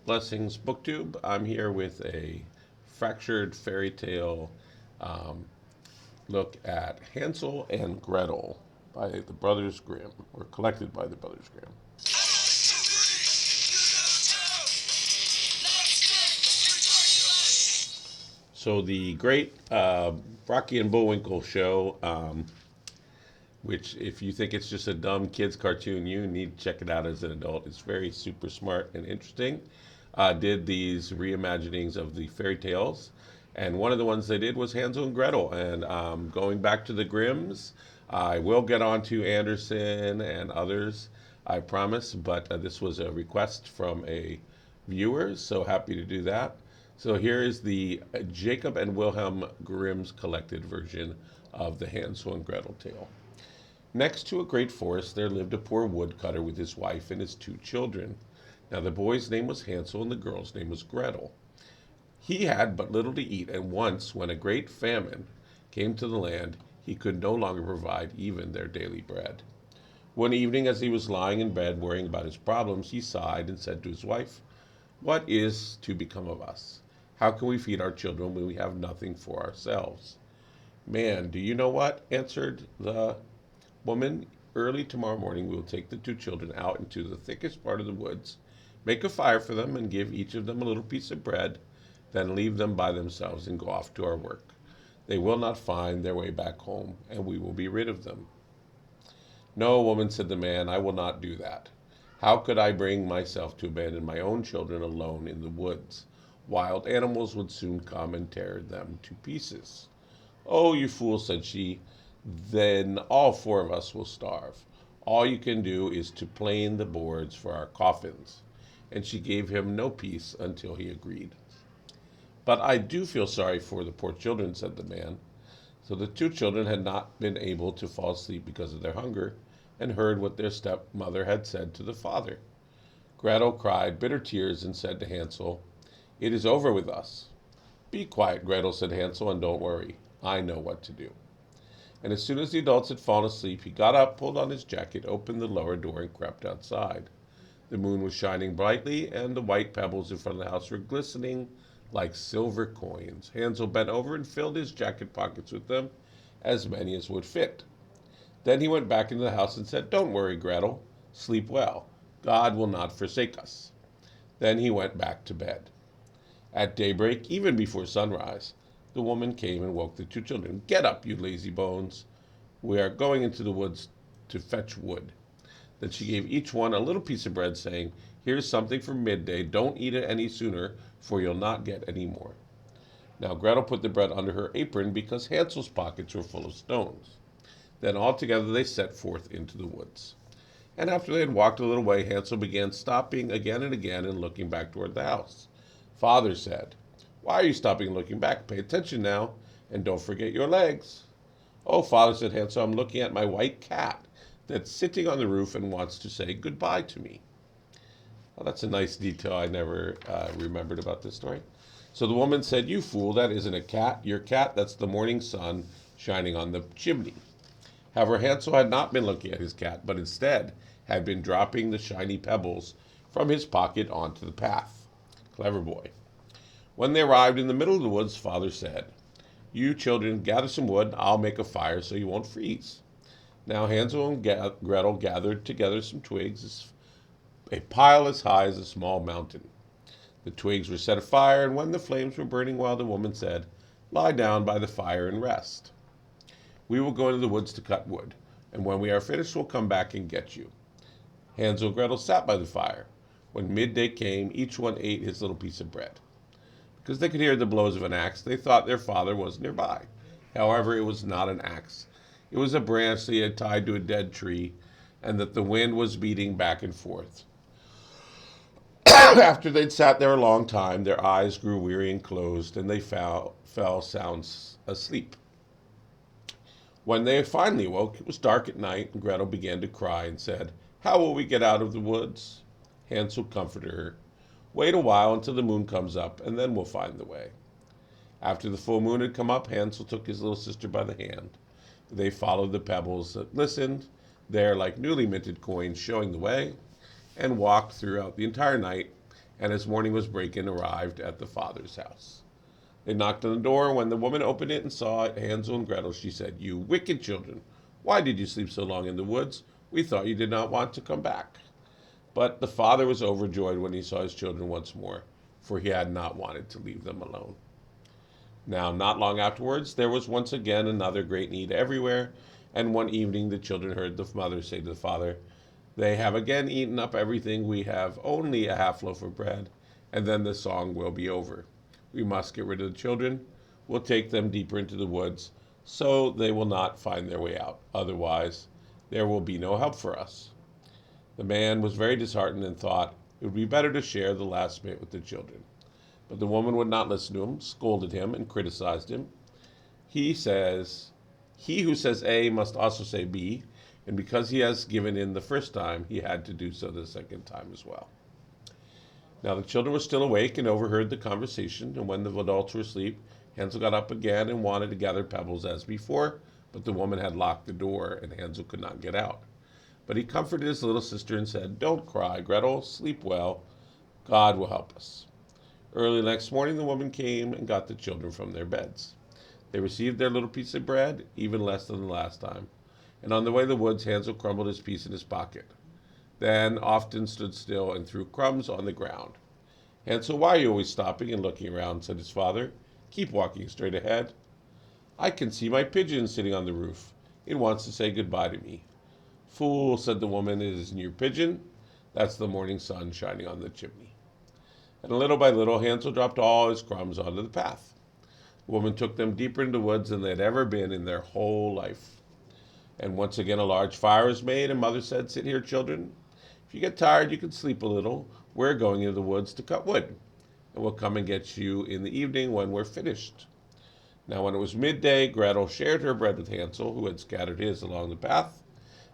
Blessings Booktube. I'm here with a fractured fairy tale um, look at Hansel and Gretel by the Brothers Grimm, or collected by the Brothers Grimm. So the great Rocky and Bullwinkle show, which if you think it's just a dumb kids cartoon, you need to check it out as an adult. It's very super smart and interesting. Did these reimaginings of the fairy tales, and one of the ones they did was Hansel and Gretel. And going back to the Grimms, I will get on to Anderson and others, I promise. But this was a request from a viewer, so happy to do that. So here is the Jacob and Wilhelm Grimm's collected version of the Hansel and Gretel tale. Next to a great forest there lived a poor woodcutter with his wife and his two children. Now the boy's name was Hansel and the girl's name was Gretel. He had but little to eat, and once, when a great famine came to the land, he could no longer provide even their daily bread. One evening, as he was lying in bed worrying about his problems, he sighed and said to his wife, "What is to become of us? How can we feed our children when we have nothing for ourselves?" "Man, do you know what?" answered the woman. "Early tomorrow morning we will take the two children out into the thickest part of the woods, make a fire for them, and give each of them a little piece of bread, then leave them by themselves and go off to our work. They will not find their way back home, and we will be rid of them." "No, woman," said the man, "I will not do that. How could I bring myself to abandon my own children alone in the woods? Wild animals would soon come and tear them to pieces." "Oh, you fool," said she, "then all four of us will starve. All you can do is to plane the boards for our coffins." And she gave him no peace until he agreed. "But I do feel sorry for the poor children," said the man. So the two children had not been able to fall asleep because of their hunger, and heard what their stepmother had said to the father. Gretel cried bitter tears and said to Hansel, "It is over with us." "Be quiet, Gretel," said Hansel, "and don't worry. I know what to do." And as soon as the adults had fallen asleep, he got up, pulled on his jacket, opened the lower door, and crept outside. The moon was shining brightly, and the white pebbles in front of the house were glistening like silver coins. Hansel bent over and filled his jacket pockets with them, as many as would fit. Then he went back into the house and said, "Don't worry, Gretel. Sleep well. God will not forsake us." Then he went back to bed. At daybreak, even before sunrise, the woman came and woke the two children. "Get up, you lazy bones. We are going into the woods to fetch wood." Then she gave each one a little piece of bread, saying, "Here's something for midday. Don't eat it any sooner, for you'll not get any more." Now Gretel put the bread under her apron because Hansel's pockets were full of stones. Then all together they set forth into the woods. And after they had walked a little way, Hansel began stopping again and again and looking back toward the house. Father said, "Why are you stopping and looking back? Pay attention now, and don't forget your legs." "Oh, Father," said Hansel, "I'm looking at my white cat that's sitting on the roof and wants to say goodbye to me." Well, that's a nice detail I never remembered about this story. So the woman said, "You fool, that isn't a cat. Your cat, that's the morning sun shining on the chimney." However, Hansel had not been looking at his cat, but instead had been dropping the shiny pebbles from his pocket onto the path. Clever boy. When they arrived in the middle of the woods, Father said, "You children, gather some wood. I'll make a fire so you won't freeze." Now Hansel and Gretel gathered together some twigs, a pile as high as a small mountain. The twigs were set afire, and when the flames were burning well, the woman said, "Lie down by the fire and rest. We will go into the woods to cut wood, and when we are finished, we'll come back and get you." Hansel and Gretel sat by the fire. When midday came, each one ate his little piece of bread. Because they could hear the blows of an axe, they thought their father was nearby. However, it was not an axe. It was a branch they had tied to a dead tree, and that the wind was beating back and forth. After they'd sat there a long time, their eyes grew weary and closed, and they fell sound asleep. When they finally awoke, it was dark at night, and Gretel began to cry and said, "How will we get out of the woods?" Hansel comforted her. "Wait a while until the moon comes up, and then we'll find the way." After the full moon had come up, Hansel took his little sister by the hand. They followed the pebbles that glistened there like newly minted coins, showing the way, and walked throughout the entire night. and as morning was breaking, arrived at the father's house. They knocked on the door. When the woman opened it and saw Hansel and Gretel, she said, "You wicked children, why did you sleep so long in the woods? We thought you did not want to come back." But the father was overjoyed when he saw his children once more, for he had not wanted to leave them alone. Now, not long afterwards, there was once again another great need everywhere, and one evening the children heard the mother say to the father, "They have again eaten up everything. We have only a half loaf of bread, and then the song will be over. We must get rid of the children. We'll take them deeper into the woods, so they will not find their way out. Otherwise, there will be no help for us." The man was very disheartened and thought it would be better to share the last bit with the children. But the woman would not listen to him, scolded him, and criticized him. He who says A must also say B, and because he has given in the first time, he had to do so the second time as well. Now the children were still awake and overheard the conversation, and when the adults were asleep, Hansel got up again and wanted to gather pebbles as before, but the woman had locked the door, and Hansel could not get out. But he comforted his little sister and said, "Don't cry, Gretel, sleep well. God will help us." Early next morning, the woman came and got the children from their beds. They received their little piece of bread, even less than the last time, and on the way to the woods, Hansel crumbled his piece in his pocket. Then often stood still and threw crumbs on the ground. "Hansel, why are you always stopping and looking around?" said his father. "Keep walking straight ahead." "I can see my pigeon sitting on the roof. It wants to say goodbye to me." "Fool," said the woman, "it isn't your pigeon. That's the morning sun shining on the chimney." And little by little, Hansel dropped all his crumbs onto the path. The woman took them deeper into the woods than they had ever been in their whole life. And once again a large fire was made, and Mother said, "Sit here, children. If you get tired, you can sleep a little. We're going into the woods to cut wood, and we'll come and get you in the evening when we're finished." Now when it was midday, Gretel shared her bread with Hansel, who had scattered his along the path,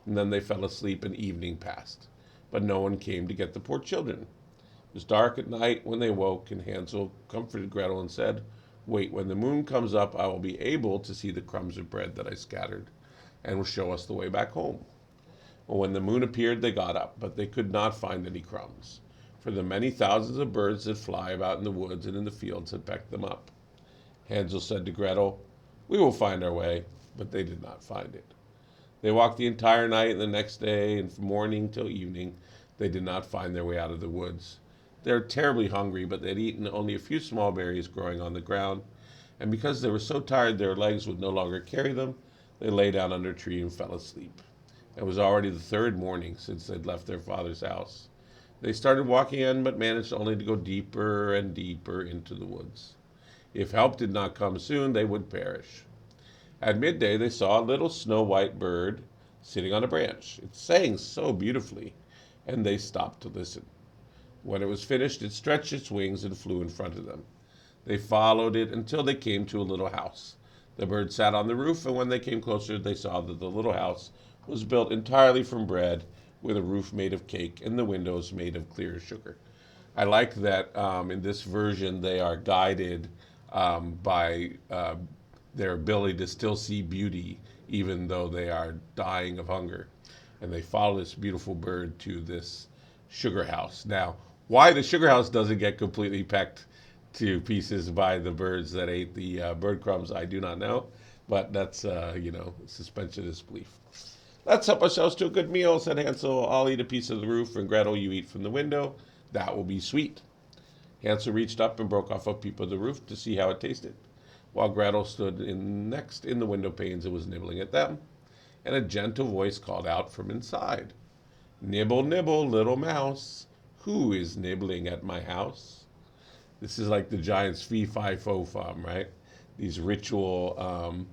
and then they fell asleep and evening passed. But no one came to get the poor children. It was dark at night when they woke, and Hansel comforted Gretel and said, "Wait, when the moon comes up, I will be able to see the crumbs of bread that I scattered, and will show us the way back home." Well, when the moon appeared, they got up, but they could not find any crumbs, for the many thousands of birds that fly about in the woods and in the fields had pecked them up. Hansel said to Gretel, "We will find our way," but they did not find it. They walked the entire night, and the next day, and from morning till evening, they did not find their way out of the woods. They were terribly hungry, but they had eaten only a few small berries growing on the ground, and because they were so tired their legs would no longer carry them, they lay down under a tree and fell asleep. It was already the third morning since they'd left their father's house. They started walking in, but managed only to go deeper and deeper into the woods. If help did not come soon, they would perish. At midday, they saw a little snow-white bird sitting on a branch. It sang so beautifully, and they stopped to listen. When it was finished, it stretched its wings and flew in front of them. They followed it until they came to a little house. The bird sat on the roof, and when they came closer, they saw that the little house was built entirely from bread, with a roof made of cake and the windows made of clear sugar. I like that in this version they are guided by their ability to still see beauty even though they are dying of hunger. And they follow this beautiful bird to this sugar house. Now, why the sugar house doesn't get completely pecked to pieces by the birds that ate the bird crumbs, I do not know. But that's, suspension of disbelief. "Let's help ourselves to a good meal," said Hansel. "I'll eat a piece of the roof, and Gretel, you eat from the window. That will be sweet." Hansel reached up and broke off a peep of the roof to see how it tasted, while Gretel stood next in the window panes and was nibbling at them. And a gentle voice called out from inside, "Nibble, nibble, little mouse, who is nibbling at my house?" This is like the giant's fee-fi-fo-fum, right? These ritual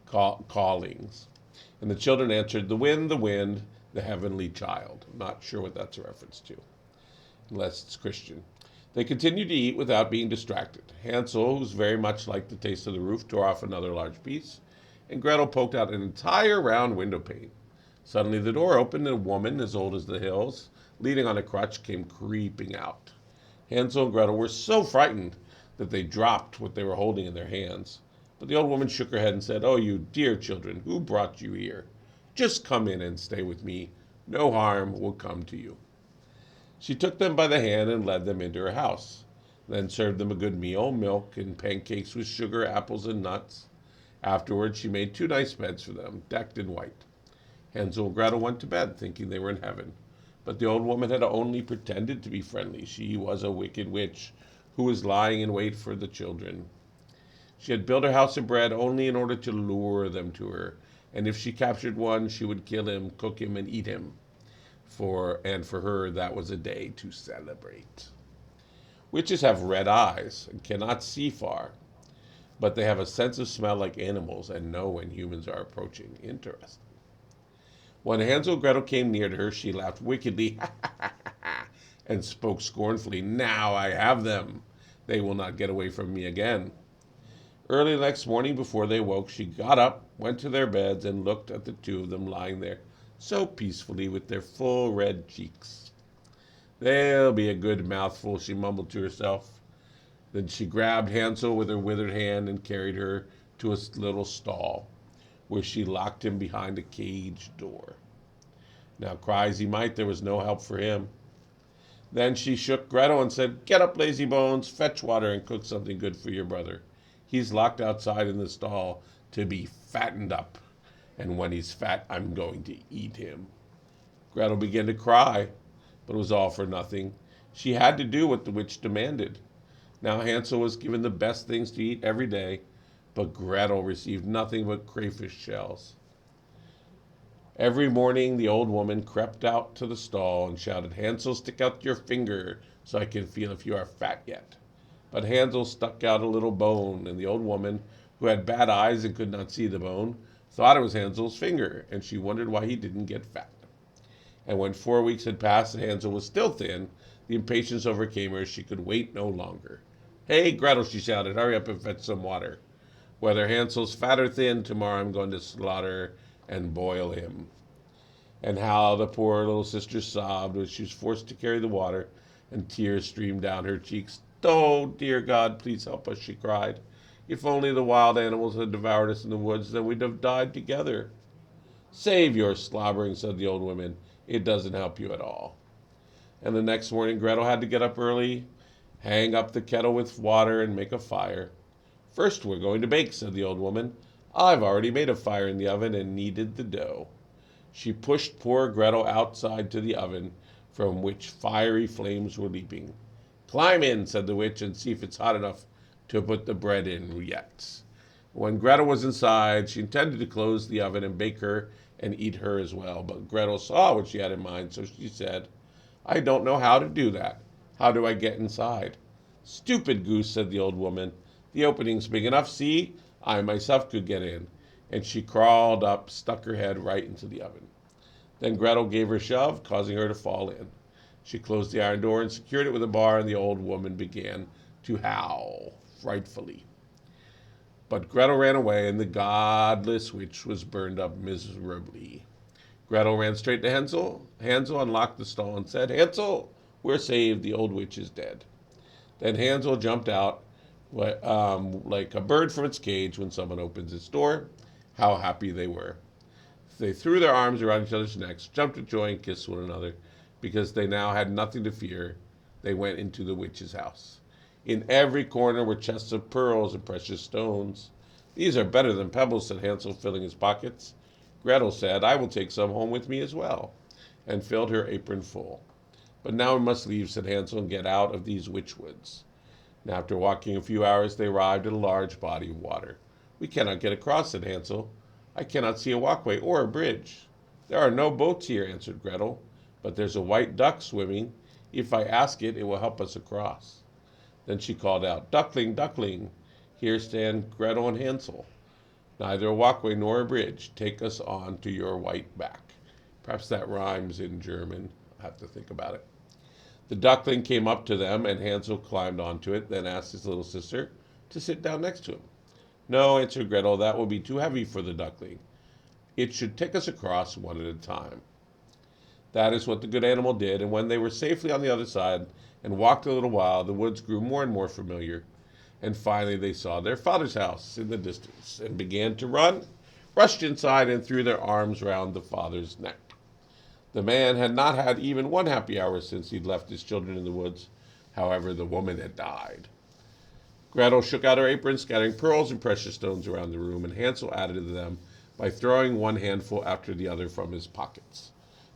callings. And the children answered, the wind, the heavenly child." I'm not sure what that's a reference to, unless it's Christian. They continued to eat without being distracted. Hansel, who was very much like the taste of the roof, tore off another large piece, and Gretel poked out an entire round window pane. Suddenly the door opened, and a woman, as old as the hills, leaning on a crutch, came creeping out. Hansel and Gretel were so frightened that they dropped what they were holding in their hands. But the old woman shook her head and said, "Oh, you dear children, who brought you here? Just come in and stay with me. No harm will come to you." She took them by the hand and led them into her house, then served them a good meal, milk and pancakes with sugar, apples, and nuts. Afterwards, she made 2 nice beds for them, decked in white. Hansel and Gretel went to bed, thinking they were in heaven. But the old woman had only pretended to be friendly. She was a wicked witch who was lying in wait for the children. She had built her house of bread only in order to lure them to her, and if she captured one, she would kill him, cook him, and eat him. For her, that was a day to celebrate. Witches have red eyes and cannot see far, but they have a sense of smell like animals and know when humans are approaching. Interesting. When Hansel and Gretel came near to her, she laughed wickedly and spoke scornfully. Now I have them. They will not get away from me again. Early the next morning, before they woke, she got up, went to their beds, and looked at the 2 of them lying there so peacefully with their full red cheeks. They'll be a good mouthful, she mumbled to herself. Then she grabbed Hansel with her withered hand and carried her to a little stall, where she locked him behind a cage door. Now, cry as he might, there was no help for him. Then she shook Gretel and said, "Get up, lazy bones, fetch water and cook something good for your brother. He's locked outside in the stall to be fattened up, and when he's fat, I'm going to eat him." Gretel began to cry, but it was all for nothing. She had to do what the witch demanded. Now Hansel was given the best things to eat every day, but Gretel received nothing but crayfish shells. Every morning the old woman crept out to the stall and shouted, "Hansel, stick out your finger so I can feel if you are fat yet." But Hansel stuck out a little bone, and the old woman, who had bad eyes and could not see the bone, thought it was Hansel's finger, and she wondered why he didn't get fat. And when 4 weeks had passed and Hansel was still thin, the impatience overcame her. She could wait no longer. "Hey, Gretel," she shouted, "hurry up and fetch some water. Whether Hansel's fat or thin, tomorrow I'm going to slaughter and boil him." And how the poor little sister sobbed as she was forced to carry the water, and tears streamed down her cheeks. "Oh, dear God, please help us," she cried. "If only the wild animals had devoured us in the woods, then we'd have died together." "Save your slobbering," said the old woman. "It doesn't help you at all." And the next morning Gretel had to get up early, hang up the kettle with water, and make a fire. "First we're going to bake," said the old woman. "I've already made a fire in the oven and kneaded the dough." She pushed poor Gretel outside to the oven, from which fiery flames were leaping. "Climb in," said the witch, "and see if it's hot enough to put the bread in yet." When Gretel was inside, she intended to close the oven and bake her and eat her as well. But Gretel saw what she had in mind, so she said, "I don't know how to do that. How do I get inside?" "Stupid goose," said the old woman. "The opening's big enough. See, I myself could get in." And she crawled up, stuck her head right into the oven. Then Gretel gave her a shove, causing her to fall in. She closed the iron door and secured it with a bar, and the old woman began to howl frightfully. But Gretel ran away, and the godless witch was burned up miserably. Gretel ran straight to Hansel. Hansel unlocked the stall and said, "Hansel, we're saved. The old witch is dead." Then Hansel jumped out like a bird from its cage when someone opens its door. How happy they were. They threw their arms around each other's necks, jumped with joy, and kissed one another. Because they now had nothing to fear, they went into the witch's house. In every corner were chests of pearls and precious stones. "These are better than pebbles," said Hansel, filling his pockets. Gretel said, "I will take some home with me as well," and filled her apron full. "But now we must leave," said Hansel, "and get out of these witch woods." And after walking a few hours, they arrived at a large body of water. "We cannot get across," said Hansel. "I cannot see a walkway or a bridge." "There are no boats here," answered Gretel, "but there's a white duck swimming. If I ask it, it will help us across." Then she called out, "Duckling, duckling, here stand Gretel and Hansel. Neither a walkway nor a bridge. Take us on to your white back." Perhaps that rhymes in German. I'll have to think about it. The duckling came up to them, and Hansel climbed onto it, then asked his little sister to sit down next to him. "No," answered Gretel, "that will be too heavy for the duckling. It should take us across one at a time." That is what the good animal did, and when they were safely on the other side and walked a little while, the woods grew more and more familiar, and finally they saw their father's house in the distance and began to run, rushed inside, and threw their arms round the father's neck. The man had not had even one happy hour since he'd left his children in the woods. However, the woman had died. Gretel shook out her apron, scattering pearls and precious stones around the room, and Hansel added to them by throwing one handful after the other from his pockets.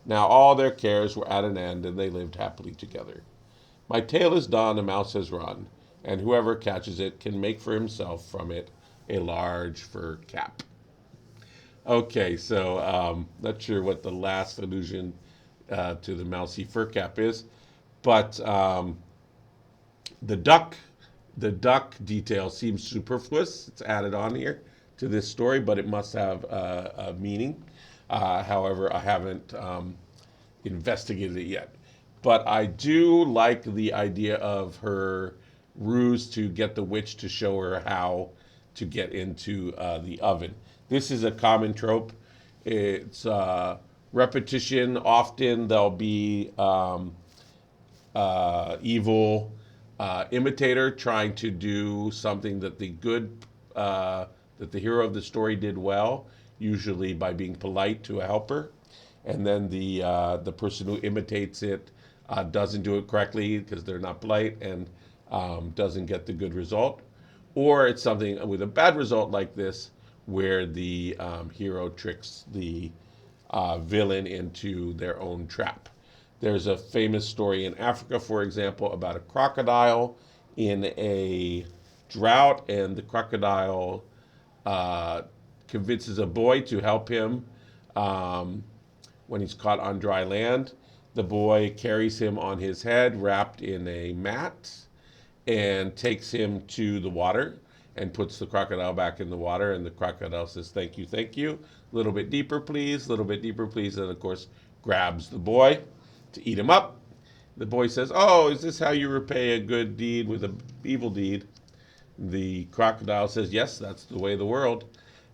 Now all their cares were at an end, and they lived happily together. My tale is done, a mouse has run, and whoever catches it can make for himself from it a large fur cap. Okay, so not sure what the last allusion to the mousy fur cap is, but the duck, the duck detail seems superfluous. It's added on here to this story, but it must have a meaning. However, I haven't investigated it yet. But I do like the idea of her ruse to get the witch to show her how to get into the oven. This is a common trope. It's repetition. Often there'll be evil imitator trying to do something that that the hero of the story did well, usually by being polite to a helper, and then the person who imitates it doesn't do it correctly because they're not polite and doesn't get the good result, or it's something with a bad result like this where the hero tricks the villain into their own trap. There's a famous story in Africa, for example, about a crocodile in a drought, and the crocodile convinces a boy to help him when he's caught on dry land. The boy carries him on his head, wrapped in a mat, and takes him to the water and puts the crocodile back in the water. And the crocodile says, "Thank you, thank you. A little bit deeper, please. A little bit deeper, please." And of course, grabs the boy to eat him up. The boy says, "Oh, is this how you repay a good deed with an evil deed?" The crocodile says, "Yes, that's the way of the world.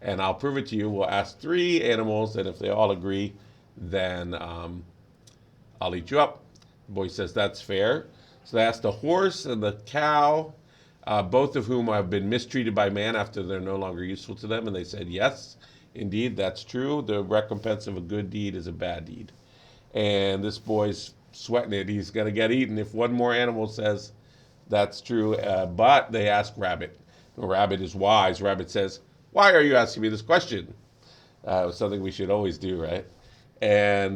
And I'll prove it to you. We'll ask 3 animals, and if they all agree, then I'll eat you up." The boy says, "That's fair." So they asked the horse and the cow, both of whom have been mistreated by man after they're no longer useful to them. And they said, "Yes, indeed, that's true. The recompense of a good deed is a bad deed." And this boy's sweating it. He's going to get eaten if one more animal says that's true. But they ask Rabbit. Rabbit is wise. Rabbit says, "Why are you asking me this question?" Something we should always do, right? And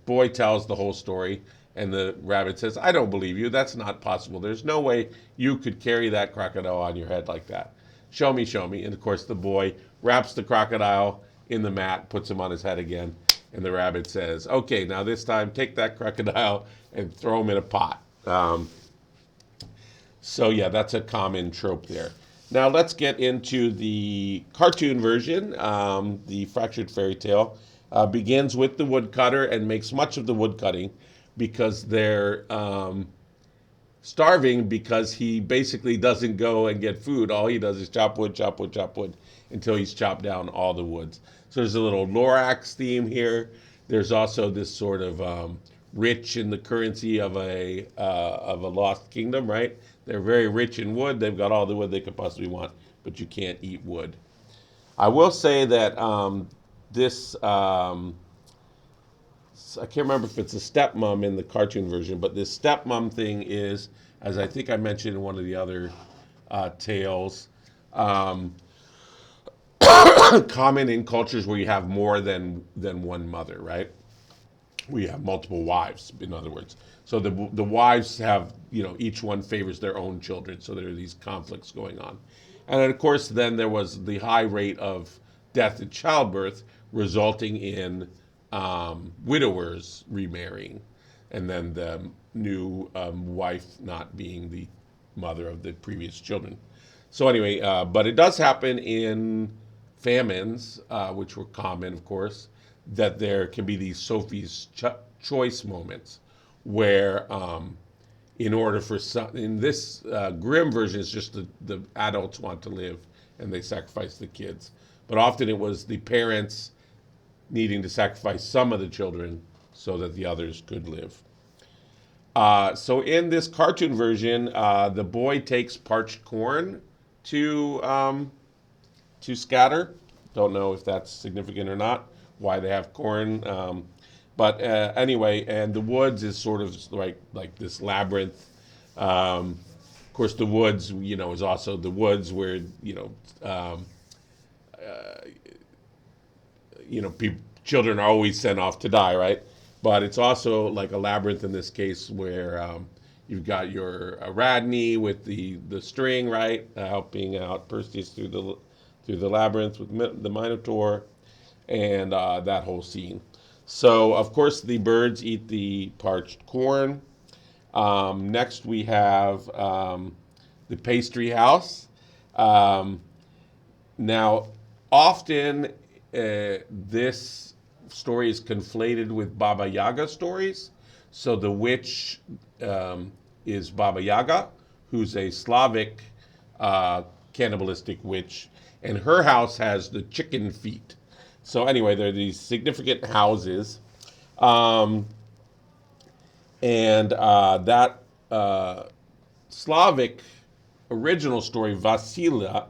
boy tells the whole story. And the rabbit says, "I don't believe you. That's not possible. There's no way you could carry that crocodile on your head like that. Show me, show me." And of course, the boy wraps the crocodile in the mat, puts him on his head again. And the rabbit says, "Okay, now this time take that crocodile and throw him in a pot." So yeah, that's a common trope there. Now let's get into the cartoon version. The Fractured Fairy Tale begins with the woodcutter and makes much of the woodcutting because they're starving, because he basically doesn't go and get food. All he does is chop wood, chop wood, chop wood until he's chopped down all the woods. So there's a little Lorax theme here. There's also this sort of rich in the currency of a lost kingdom, right? They're very rich in wood. They've got all the wood they could possibly want, but you can't eat wood. I will say that this I can't remember if it's a stepmom in the cartoon version, but this stepmom thing is, as I think I mentioned in one of the other tales, common in cultures where you have more than one mother, right? We have multiple wives, in other words. So the wives have, each one favors their own children. So there are these conflicts going on. And then, of course, then there was the high rate of death in childbirth, resulting in widowers remarrying, and then the new wife not being the mother of the previous children. So anyway, but it does happen in famines, which were common, of course, that there can be these Sophie's choice moments where, in order for some, in this Grimm version, it's just the adults want to live and they sacrifice the kids. But often it was the parents needing to sacrifice some of the children so that the others could live. So in this cartoon version, the boy takes parched corn to scatter. Don't know if that's significant or not, why they have corn. But anyway, and the woods is sort of like this labyrinth. Of course, the woods, is also the woods where children are always sent off to die, right? But it's also like a labyrinth in this case where you've got your Radney with the string, right, helping out Perseus through the labyrinth with the Minotaur, and that whole scene. So of course the birds eat the parched corn. Next we have the pastry house. Now, often this story is conflated with Baba Yaga stories. So the witch is Baba Yaga, who's a Slavic cannibalistic witch, and her house has the chicken feet. So anyway, there are these significant houses, and that Slavic original story, Vasilisa,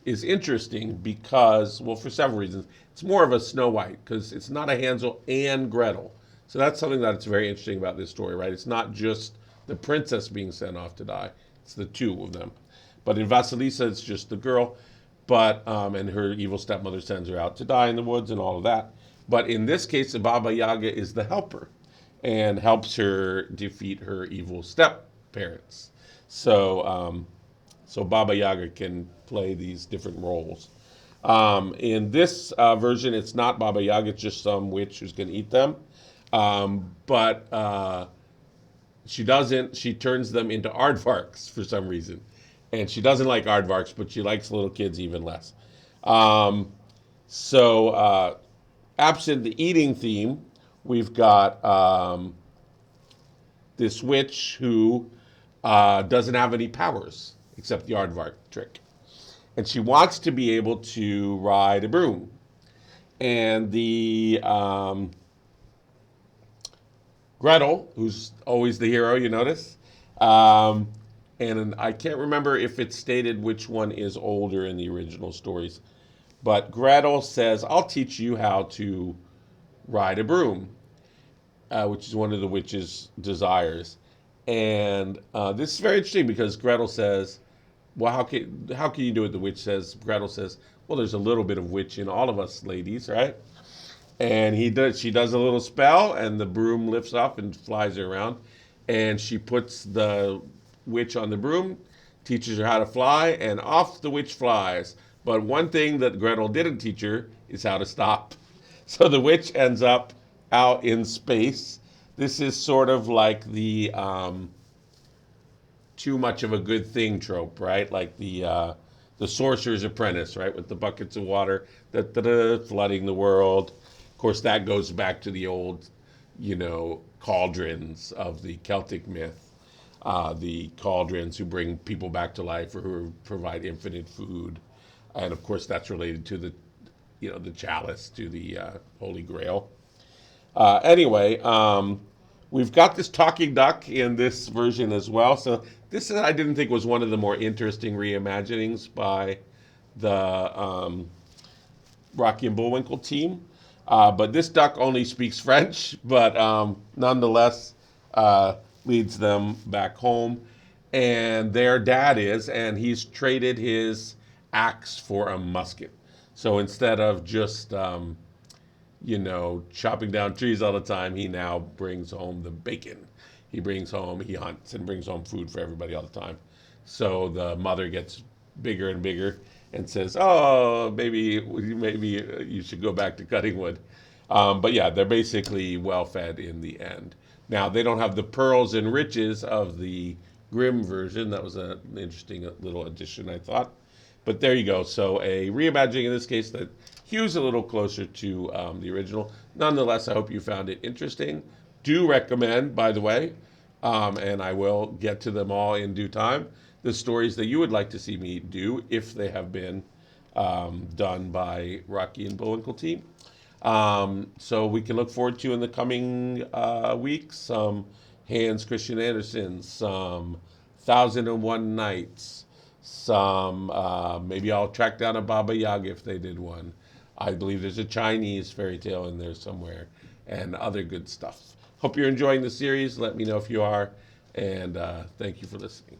is interesting because, well, for several reasons. It's more of a Snow White because it's not a Hansel and Gretel. So that's something that's very interesting about this story, right? It's not just the princess being sent off to die; it's the two of them. But in Vasilisa, it's just the girl, but and her evil stepmother sends her out to die in the woods and all of that. But in this case, the Baba Yaga is the helper, and helps her defeat her evil step parents. So Baba Yaga can play these different roles. In this version, it's not Baba Yaga; it's just some witch who's going to eat them. But she doesn't. She turns them into aardvarks for some reason, and she doesn't like aardvarks, but she likes little kids even less. So absent the eating theme, we've got this witch who doesn't have any powers except the aardvark trick. And she wants to be able to ride a broom. And the Gretel, who's always the hero, you notice. And I can't remember if it's stated which one is older in the original stories. But Gretel says, I'll teach you how to ride a broom, which is one of the witch's desires. And this is very interesting because Gretel says, well, how can you do it? The witch says, Gretel says, well, there's a little bit of witch in all of us ladies, right? And she does a little spell, and the broom lifts up and flies her around. And she puts the witch on the broom, teaches her how to fly, and off the witch flies. But one thing that Gretel didn't teach her is how to stop. So the witch ends up out in space. This is sort of like the too much of a good thing trope, right? Like the Sorcerer's Apprentice, right? With the buckets of water, flooding the world. Of course, that goes back to the old, cauldrons of the Celtic myth. The cauldrons who bring people back to life or who provide infinite food. And of course, that's related to the chalice, to the Holy Grail. Anyway, we've got this talking duck in this version as well. So this I didn't think was one of the more interesting reimaginings by the Rocky and Bullwinkle team. But this duck only speaks French, but nonetheless leads them back home. And their dad and he's traded his axe for a musket. So instead of just chopping down trees all the time, he now brings home the bacon. He hunts and brings home food for everybody all the time. So the mother gets bigger and bigger and says, oh, maybe you should go back to cutting wood. But yeah, they're basically well fed in the end. Now, they don't have the pearls and riches of the Grimm version. That was an interesting little addition, I thought. But there you go. So a reimagining in this case that hews a little closer to the original. Nonetheless, I hope you found it interesting. Do recommend, by the way, and I will get to them all in due time, the stories that you would like to see me do if they have been done by Rocky and Bullwinkle team. So we can look forward to in the coming weeks some Hans Christian Andersen, some 1001 Nights, some maybe I'll track down a Baba Yaga if they did one. I believe there's a Chinese fairy tale in there somewhere, and other good stuff. Hope you're enjoying the series. Let me know if you are, and thank you for listening.